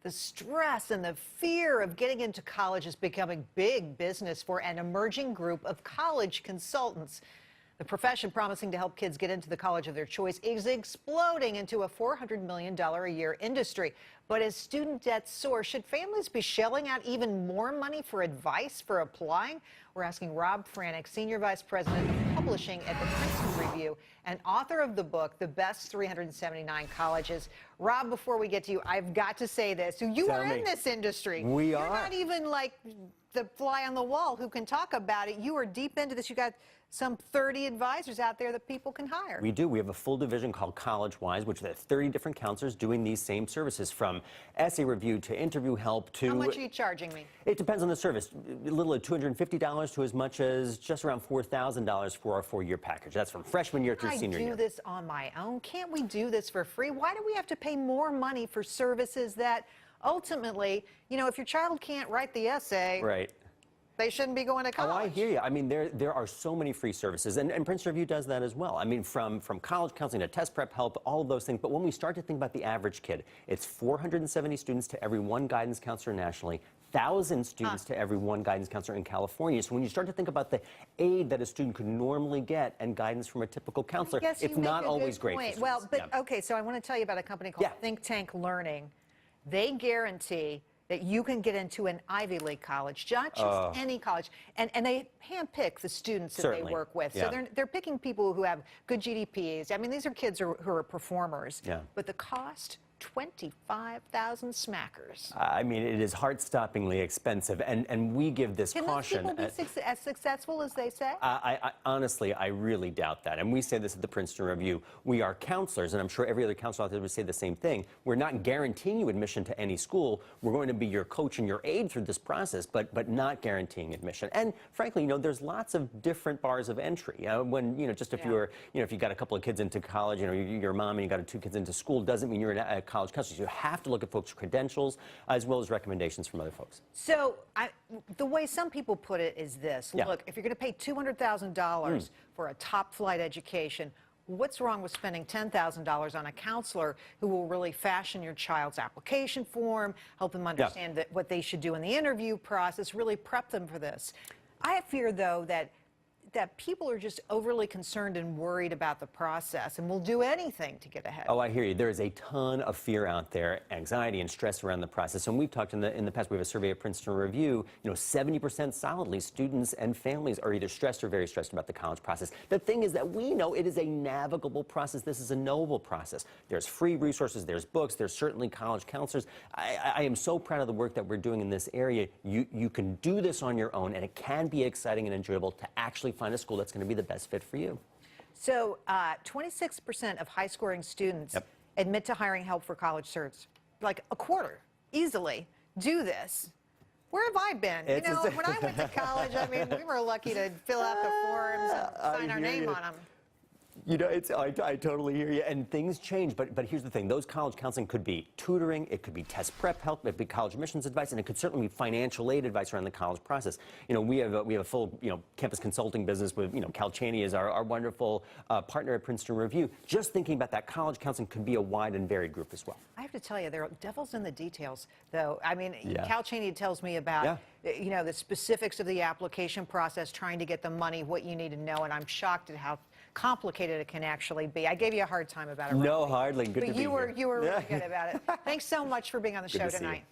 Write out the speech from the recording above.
The stress and the fear of getting into college is becoming big business for an emerging group of college consultants. The profession, promising to help kids get into the college of their choice, is exploding into a $400 million a year industry. But as student debts soar, should families be shelling out even more money for advice for applying? We're asking Rob Franek, Senior Vice President of Publishing at the Princeton Review and author of the book, The Best 379 Colleges. Rob, before we get to you, I've got to say this. So you are in this industry. You're not even like the fly on the wall who can talk about it. You are deep into this. You got some 30 advisors out there that people can hire. We do. We have a full division called CollegeWise, which has 30 different counselors doing these same services, from essay review to interview help to... How much are you charging me? It depends on the service. A little at $250 to as much as just around $4,000 for our 4-year package. That's from freshman year through senior year. I do this on my own. Can't we do this for free? Why do we have to pay more money for services that ultimately, you know, if your child can't write the essay... Right. They shouldn't be going to college. Oh, I hear you. I mean, there are so many free services, and Princeton Review does that as well. I mean, from college counseling to test prep help, all of those things. But when we start to think about the average kid, it's 470 students to every one guidance counselor nationally, 1,000 students to every one guidance counselor in California. So when you start to think about the aid that a student could normally get and guidance from a typical counselor, it's not always great. Well, but okay, so I want to tell you about a company called Think Tank Learning. They guarantee that you can get into an Ivy League college, not just any college, and they handpick the students that they work with. So they're picking people who have good GDPs. I mean, these are kids who are performers. But the cost, 25,000 smackers. I mean, it is heart-stoppingly expensive, and we give this caution. Can those people be as successful as they say? Honestly, I really doubt that. And we say this at the Princeton Review. We are counselors, and I'm sure every other counselor out there would say the same thing. We're not guaranteeing you admission to any school. We're going to be your coach and your aid through this process, but not guaranteeing admission. And frankly, you know, there's lots of different bars of entry. When, you know, just if you're, you know, if you got a couple of kids into college, you know, you're a mom and you got 2 kids into school, doesn't mean you're a college counselor. You have to look at folks' credentials as well as recommendations from other folks. So the way some people put it is this. Look, if you're going to pay $200,000 for a top-flight education, what's wrong with spending $10,000 on a counselor who will really fashion your child's application form, help them understand what they should do in the interview process, really prep them for this? I fear, though, that people are just overly concerned and worried about the process and will do anything to get ahead. Oh, I hear you. There is a ton of fear out there, anxiety and stress around the process. And we've talked in the past, we have a survey at Princeton Review, you know, 70% solidly students and families are either stressed or very stressed about the college process. The thing is that we know it is a navigable process. This is a knowable process. There's free resources, there's books, there's certainly college counselors. I am so proud of the work that we're doing in this area. You can do this on your own, and it can be exciting and enjoyable to actually find a school that's going to be the best fit for you. So 26% of high-scoring students admit to hiring help for college certs. Like a quarter, easily, do this. Where have I been? You know, when I went to college, I mean, we were lucky to fill out the forms and sign our name on them. You know, I totally hear you, and things change, but here's the thing. Those college counseling could be tutoring, it could be test prep help, it could be college admissions advice, and it could certainly be financial aid advice around the college process. You know, we have a full, you know, campus consulting business with, you know, Cal Chaney is our wonderful partner at Princeton Review. Just thinking about that, college counseling could be a wide and varied group as well. I have to tell you, there are devils in the details, though. I mean, Cal Chaney tells me about, you know, the specifics of the application process, trying to get the money, what you need to know, and I'm shocked at how complicated it can actually be. I gave you a hard time about it. No, hardly. Good to be here. You were really good about it. Thanks so much for being on the show tonight.